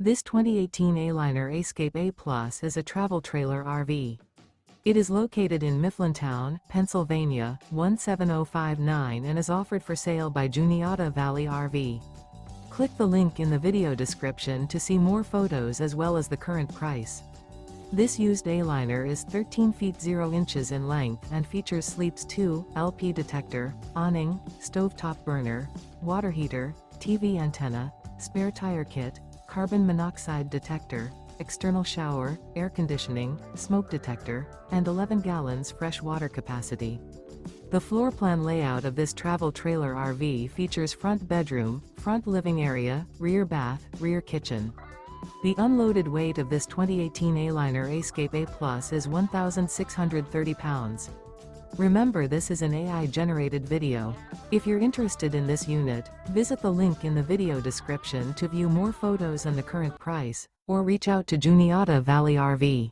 This 2018 Aliner Ascape A Plus is a travel trailer RV. It is located in Mifflintown, Pennsylvania, 17059 and is offered for sale by Juniata Valley RV. Click the link in the video description to see more photos as well as the current price. This used Aliner is 13 feet 0 inches in length and features sleeps 2, LP detector, awning, stovetop burner, water heater, TV antenna, spare tire kit, carbon monoxide detector, external shower, air conditioning, smoke detector, and 11 gallons fresh water capacity. The floor plan layout of this travel trailer RV features front bedroom, front living area, rear bath, rear kitchen. The unloaded weight of this 2018 Aliner Ascape A Plus is 1,630 pounds. Remember, this is an AI-generated video. If you're interested in this unit, visit the link in the video description to view more photos and the current price, or reach out to Juniata Valley RV.